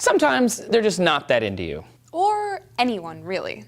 Sometimes they're just not that into you. Or anyone, really.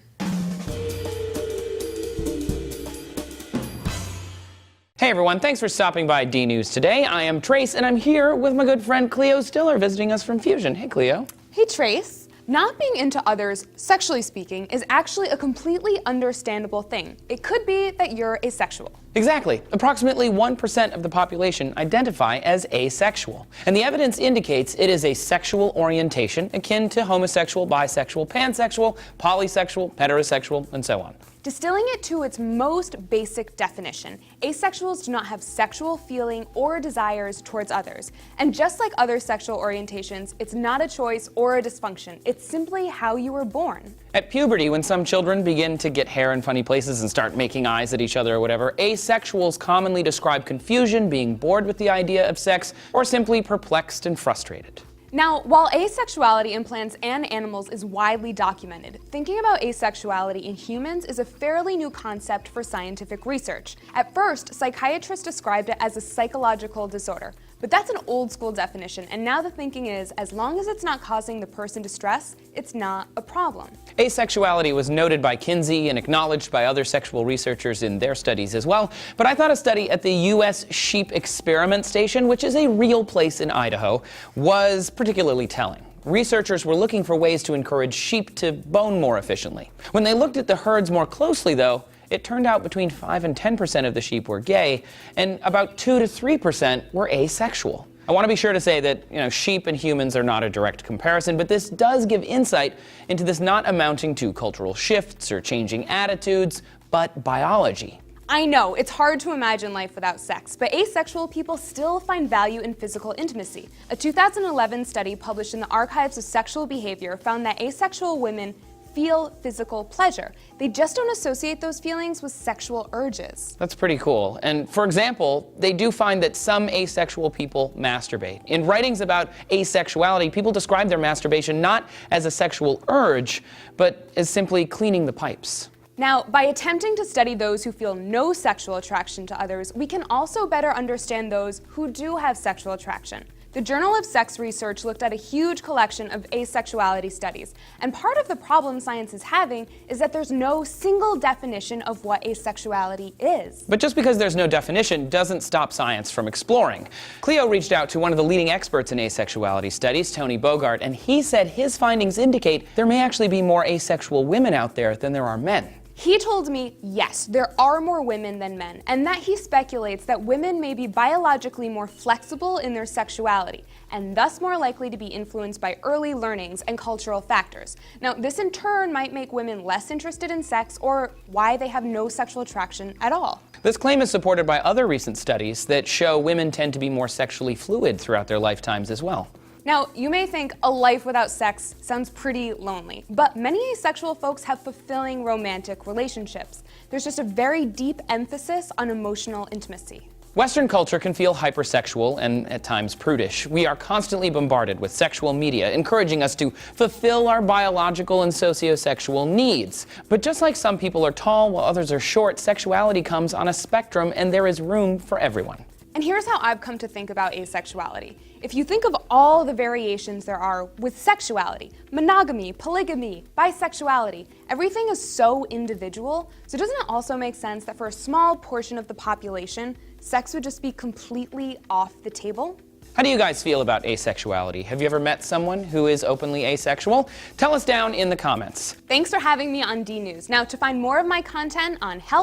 Hey everyone, thanks for stopping by D News today. I am Trace, and I'm here with my good friend Cleo Stiller, visiting us from Fusion. Hey Cleo. Hey Trace. Not being into others, sexually speaking, is actually a completely understandable thing. It could be that you're asexual. Exactly. Approximately 1% of the population identify as asexual. And the evidence indicates it is a sexual orientation akin to homosexual, bisexual, pansexual, polysexual, heterosexual, and so on. Distilling it to its most basic definition, asexuals do not have sexual feeling or desires towards others. And just like other sexual orientations, it's not a choice or a dysfunction. It's simply how you were born. At puberty, when some children begin to get hair in funny places and start making eyes at each other or whatever, asexuals commonly describe confusion, being bored with the idea of sex, or simply perplexed and frustrated. Now, while asexuality in plants and animals is widely documented, thinking about asexuality in humans is a fairly new concept for scientific research. At first, psychiatrists described it as a psychological disorder, but that's an old school definition, and now the thinking is, as long as it's not causing the person distress, it's not a problem. Asexuality was noted by Kinsey and acknowledged by other sexual researchers in their studies as well, but I thought a study at the U.S. Sheep Experiment Station, which is a real place in Idaho, was particularly telling. Researchers were looking for ways to encourage sheep to bone more efficiently. When they looked at the herds more closely, though, it turned out between 5 and 10% of the sheep were gay, and about 2 to 3% were asexual. I want to be sure to say that, sheep and humans are not a direct comparison, but this does give insight into this not amounting to cultural shifts or changing attitudes, but biology. I know, it's hard to imagine life without sex, but asexual people still find value in physical intimacy. A 2011 study published in the Archives of Sexual Behavior found that asexual women feel physical pleasure. They just don't associate those feelings with sexual urges. That's pretty cool. And for example, they do find that some asexual people masturbate. In writings about asexuality, people describe their masturbation not as a sexual urge, but as simply cleaning the pipes. Now, by attempting to study those who feel no sexual attraction to others, we can also better understand those who do have sexual attraction. The Journal of Sex Research looked at a huge collection of asexuality studies, and part of the problem science is having is that there's no single definition of what asexuality is. But just because there's no definition doesn't stop science from exploring. Cleo reached out to one of the leading experts in asexuality studies, Tony Bogart, and he said his findings indicate there may actually be more asexual women out there than there are men. He told me, yes, there are more women than men, and that he speculates that women may be biologically more flexible in their sexuality, and thus more likely to be influenced by early learnings and cultural factors. Now, this in turn might make women less interested in sex, or why they have no sexual attraction at all. This claim is supported by other recent studies that show women tend to be more sexually fluid throughout their lifetimes as well. Now, you may think a life without sex sounds pretty lonely, but many asexual folks have fulfilling romantic relationships. There's just a very deep emphasis on emotional intimacy. Western culture can feel hypersexual and at times prudish. We are constantly bombarded with sexual media, encouraging us to fulfill our biological and sociosexual needs. But just like some people are tall while others are short, sexuality comes on a spectrum, and there is room for everyone. And here's how I've come to think about asexuality. If you think of all the variations there are with sexuality, monogamy, polygamy, bisexuality, everything is so individual, so doesn't it also make sense that for a small portion of the population, sex would just be completely off the table? How do you guys feel about asexuality? Have you ever met someone who is openly asexual? Tell us down in the comments. Thanks for having me on D News. Now, to find more of my content on health,